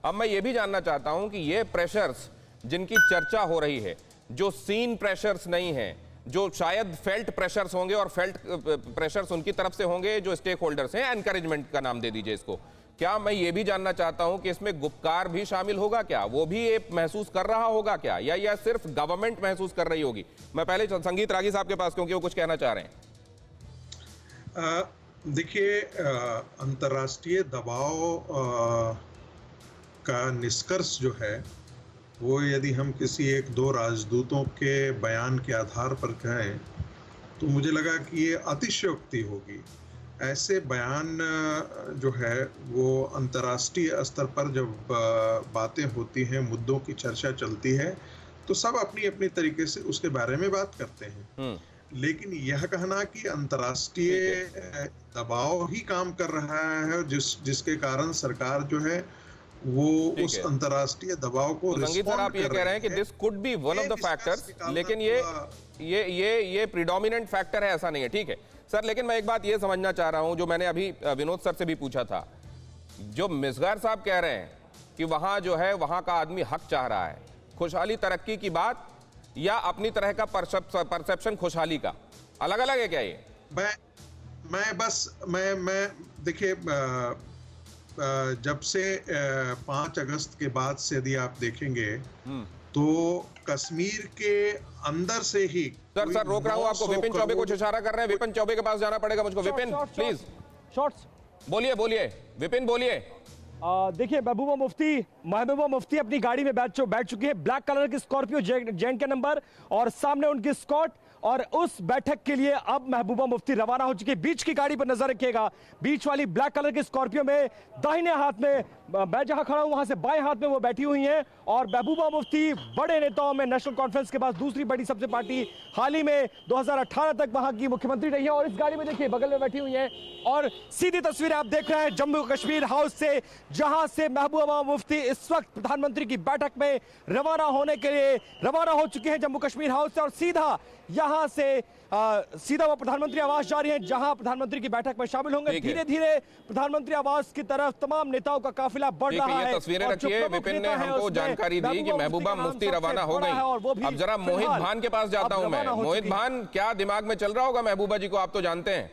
अब मैं ये भी जानना चाहता हूं कि ये प्रेशर्स जिनकी चर्चा हो रही है, जो सीन प्रेशर्स नहीं है, जो शायद फेल्ट प्रेशर्स होंगे, और फेल्ट प्रेशर्स उनकी तरफ से होंगे जो स्टेक होल्डर्स हैं, एनकरेजमेंट का नाम दे दीजिए इसको, क्या मैं ये भी जानना चाहता हूं कि इसमें गुपकार भी शामिल होगा क्या? वो भी ये महसूस कर रहा होगा क्या, या सिर्फ गवर्नमेंट महसूस कर रही होगी? मैं पहले संगीत रागी साहब के पास, क्योंकि वो कुछ कहना चाह रहे हैं। देखिए, अंतर्राष्ट्रीय दबाव का निष्कर्ष जो है वो यदि हम किसी एक दो राजदूतों के बयान के आधार पर कहें तो मुझे लगा कि ये अतिशयोक्ति होगी। ऐसे बयान जो है वो अंतर्राष्ट्रीय स्तर पर जब बातें होती हैं, मुद्दों की चर्चा चलती है, तो सब अपनी अपनी तरीके से उसके बारे में बात करते हैं। लेकिन यह कहना कि अंतर्राष्ट्रीय दबाव ही काम कर रहा है जिसके कारण सरकार जो है वो उस अंतर्राष्ट्रीय दबाव को संगीत सर, आप ये कह रहे हैं कि this could be one of the factors, लेकिन ये प्रीडोमिनेंट फैक्टर है, ऐसा नहीं है। ठीक है सर, लेकिन मैं एक बात ये समझना चाह रहा हूं, जो मैंने अभी विनोद सर से भी पूछा था, जो मिसगार साहब कह रहे हैं कि वहां जो है वहां का आदमी हक चाह रहा है, खुशहाली तरक्की की बात या अपनी तरह का परसेप्शन खुशहाली का, अलग अलग है क्या ये? मैं देखिए, जब से 5 अगस्त के बाद से यदि आप देखेंगे तो कश्मीर के अंदर से ही सर रोक रहा हूं आपको, विपिन चौबे कुछ इशारा कर रहे हैं, विपिन चौबे के पास जाना पड़ेगा मुझको। विपिन प्लीज शॉर्ट्स बोलिए विपिन बोलिए। देखिए, महबूबा मुफ्ती अपनी गाड़ी में बैठ चुकी है, ब्लैक कलर की स्कॉर्पियो जेन का नंबर, और सामने उनकी स्कॉट, और उस बैठक के लिए अब महबूबा मुफ्ती रवाना हो चुकी है। बीच की गाड़ी पर नजर रखिएगा, बीच वाली ब्लैक कलर की स्कॉर्पियो में दाहिने हाथ में मैं जहां खड़ा हूं वहां से बाएं हाथ में वो बैठी हुई हैं, और महबूबा मुफ्ती बड़े नेताओं में नेशनल कॉन्फ्रेंस के बाद दूसरी बड़ी सबसे पार्टी, हाल ही में 2018 तक वहां की मुख्यमंत्री रही है, और इस गाड़ी में देखिए बगल में बैठी हुई हैं। और सीधी तस्वीरें आप देख रहे हैं जम्मू कश्मीर हाउस से, जहां से महबूबा मुफ्ती इस वक्त प्रधानमंत्री की बैठक में रवाना होने के लिए रवाना हो चुके हैं जम्मू कश्मीर हाउस से, और सीधा यहां से सीधा वो प्रधानमंत्री आवास जा रही हैं, जहां प्रधानमंत्री की बैठक में शामिल होंगे। धीरे धीरे प्रधानमंत्री आवास की तरफ तमाम नेताओं का काफिला बढ़ रहा है। तस्वीरें रखिए, विपिन ने हमको जानकारी दी कि महबूबा मुफ्ती रवाना हो गई। अब जरा मोहित भान के पास जाता हूं मैं। मोहित भान, क्या दिमाग में चल रहा होगा महबूबा जी को, आप तो जानते हैं।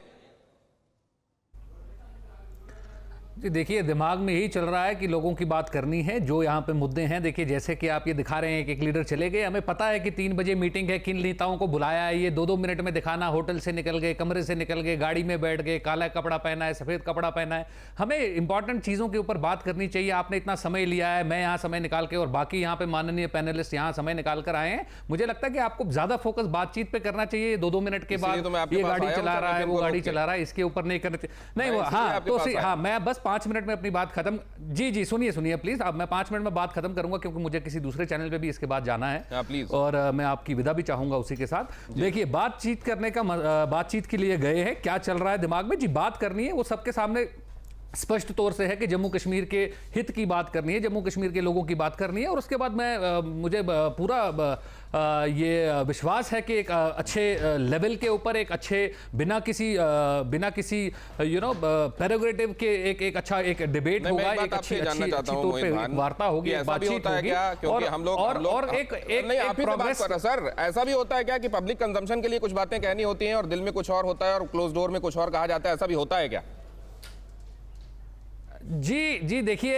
जी देखिए, दिमाग में यही चल रहा है कि लोगों की बात करनी है, जो यहाँ पे मुद्दे हैं। देखिए, जैसे कि आप ये दिखा रहे हैं कि एक लीडर चले गए, हमें पता है कि 3 बजे मीटिंग है, किन नेताओं को बुलाया है, ये 2-2 मिनट में दिखाना, होटल से निकल गए, कमरे से निकल गए, गाड़ी में बैठ गए, काला कपड़ा पहना है, सफ़ेद कपड़ा पहना है। हमें इंपॉर्टेंट चीज़ों के ऊपर बात करनी चाहिए। आपने इतना समय लिया है, मैं यहाँ समय निकाल के, और बाकी यहाँ पे माननीय पैनलिस्ट यहाँ समय निकाल कर आए हैं। मुझे लगता है कि आपको ज़्यादा फोकस बातचीत पर करना चाहिए। 2-2 मिनट के बाद ये गाड़ी चला रहा है, वो गाड़ी चला रहा है, इसके ऊपर नहीं करना चाहिए। नहीं वो हाँ, तो हाँ, मैं बस 5 मिनट में अपनी बात खत्म। जी सुनिए प्लीज। अब मैं 5 मिनट में बात खत्म करूंगा, क्योंकि मुझे किसी दूसरे चैनल पे भी इसके बाद जाना है, प्लीज, और मैं आपकी विदा भी चाहूंगा उसी के साथ। देखिए, बातचीत के लिए गए हैं, क्या चल रहा है दिमाग में, जी बात करनी है, वो सबके सामने स्पष्ट तौर से है कि जम्मू कश्मीर के हित की बात करनी है, जम्मू कश्मीर के लोगों की बात करनी है। और उसके बाद मुझे पूरा ये विश्वास है कि एक अच्छे लेवल के ऊपर, एक अच्छे बिना किसी प्रेरोगेटिव के एक अच्छा एक डिबेट होगा, एक अच्छी तौर पे वार्ता होगी, बातचीत होगी, और एक प्रोग्रेस। सर, ऐसा भी होता है क्या कि पब्लिक कंजम्पशन के लिए कुछ बातें कहनी होती हैं और दिल में कुछ और होता है और क्लोज डोर में कुछ और कहा जाता है, ऐसा भी होता है क्या? जी देखिए,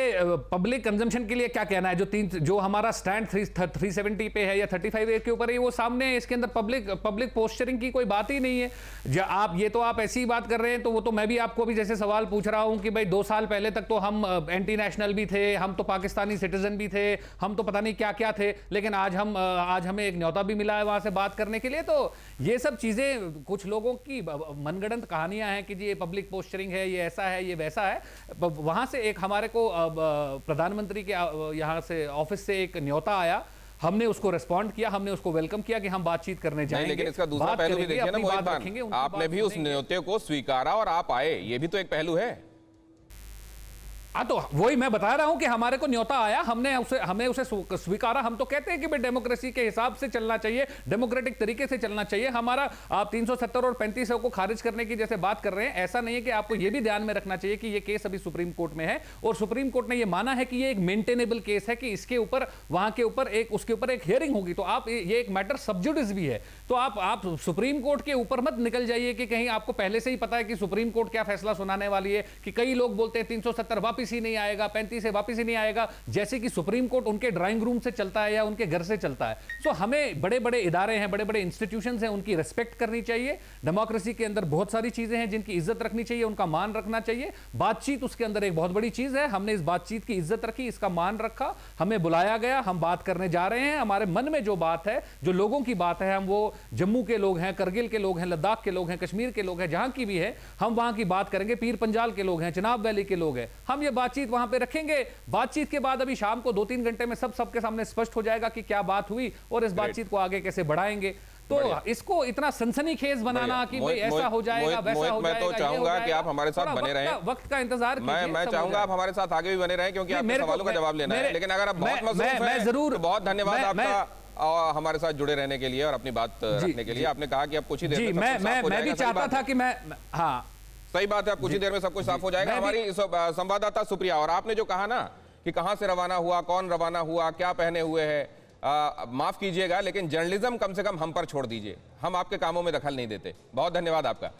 पब्लिक कंजम्पशन के लिए क्या कहना है, जो हमारा स्टैंड 370 पे है या 35A के ऊपर है, वो सामने है। इसके अंदर पब्लिक पोस्चरिंग की कोई बात ही नहीं है। आप ऐसी ही बात कर रहे हैं, तो वो तो मैं भी आपको भी जैसे सवाल पूछ रहा हूं कि भाई 2 साल पहले तक तो हम एंटी नेशनल भी थे, हम तो पाकिस्तानी सिटीजन भी थे, हम तो पता नहीं क्या क्या थे, लेकिन आज हमें एक न्योता भी मिला है वहां से बात करने के लिए। तो ये सब चीजें कुछ लोगों की मनगढ़ंत कहानियां हैं कि जी ये पब्लिक पोस्चरिंग है, ये ऐसा है, ये वैसा है। वहां से एक हमारे को प्रधानमंत्री के यहाँ से ऑफिस से एक न्योता आया, हमने उसको रेस्पॉन्ड किया, हमने उसको वेलकम किया कि हम बातचीत करने जाएंगे। लेकिन इसका दूसरा पहलू भी देखिए ना मोहित भान, आपने भी उस न्योते को स्वीकारा और आप आए, ये भी तो एक पहलू है। तो वही मैं बता रहा हूं कि हमारे को न्योता आया, हमने उसे स्वीकारा। हम तो कहते हैं कि भाई डेमोक्रेसी के हिसाब से चलना चाहिए, डेमोक्रेटिक तरीके से चलना चाहिए हमारा। आप 370 और 35 को खारिज करने की जैसे बात कर रहे हैं, ऐसा नहीं है कि आपको यह भी ध्यान में रखना चाहिए कि यह केस अभी सुप्रीम कोर्ट में है और सुप्रीम कोर्ट ने यह माना है कि यह एक मेंटेनेबल केस है, कि इसके ऊपर वहां के ऊपर उसके ऊपर एक हियरिंग होगी। तो आप ये एक मैटर सब जुडिस भी है, तो आप सुप्रीम कोर्ट के ऊपर मत निकल जाइए कि कहीं आपको पहले से ही पता है कि सुप्रीम कोर्ट क्या फैसला सुनाने वाली है। कि कई लोग बोलते हैं 370 वापिस ही नहीं आएगा, 35 से वापिस ही नहीं आएगा, जैसे कि सुप्रीम कोर्ट उनके ड्राइंग रूम से चलता है या उनके घर से चलता है। तो हमें बड़े बड़े इदारे हैं, बड़े बड़े इंस्टीट्यूशंस हैं, उनकी रिस्पेक्ट करनी चाहिए। डेमोक्रेसी के अंदर बहुत सारी चीजें हैं जिनकी इज्जत रखनी चाहिए, उनका मान रखना चाहिए। बातचीत उसके अंदर एक बहुत बड़ी चीज है। हमने इस बातचीत की इज्जत रखी, इसका मान रखा, हमें बुलाया गया, हम बात करने जा रहे हैं। हमारे मन में जो बात है, जो लोगों की बात है, हम वो जम्मू के लोग हैं, करगिल के लोग हैं, लद्दाख के लोग हैं, कश्मीर के लोग हैं, जहां की भी है, हम वहां की बात करेंगे। पीर पंजाल के लोग हैं, चिनाब वैली के लोग हैं, हम ये बातचीत वहां पे रखेंगे। बातचीत के बाद अभी शाम को 2-3 घंटे में सबके सामने स्पष्ट हो जाएगा कि क्या बात हुई और इस बातचीत को आगे कैसे बढ़ाएंगे। तो इसको इतना सनसनीखेज बनाना कि भाई ऐसा हो जाएगा, वैसा हो जाएगा। मैं तो चाहूंगा कि आप हमारे साथ बने रहें, वक्त का इंतजार कीजिए। मैं चाहूंगा आप हमारे साथ आगे भी बने रहें, क्योंकि आपके सवालों का जवाब लेना है। लेकिन अगर आप बहुत मसरूफ हैं, जरूर, तो बहुत धन्यवाद आपका और हमारे साथ जुड़े रहने के लिए और अपनी बात रखने के लिए। आपने कहा कि अब कुछ ही देर में मैं भी चाहता था कि मैं, हाँ सही बात है, अब कुछ ही देर में सब कुछ साफ हो जाएगा। हमारी संवाददाता सुप्रिया, और आपने जो कहा ना कि कहां से रवाना हुआ, कौन रवाना हुआ, क्या पहने हुए है, माफ कीजिएगा लेकिन जर्नलिज्म कम से कम हम पर छोड़ दीजिए, हम आपके कामों में दखल नहीं देते। बहुत धन्यवाद आपका।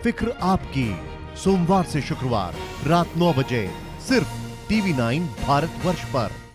फिक्र आपकी, सोमवार से शुक्रवार रात 9 बजे सिर्फ TV9 भारतवर्ष पर।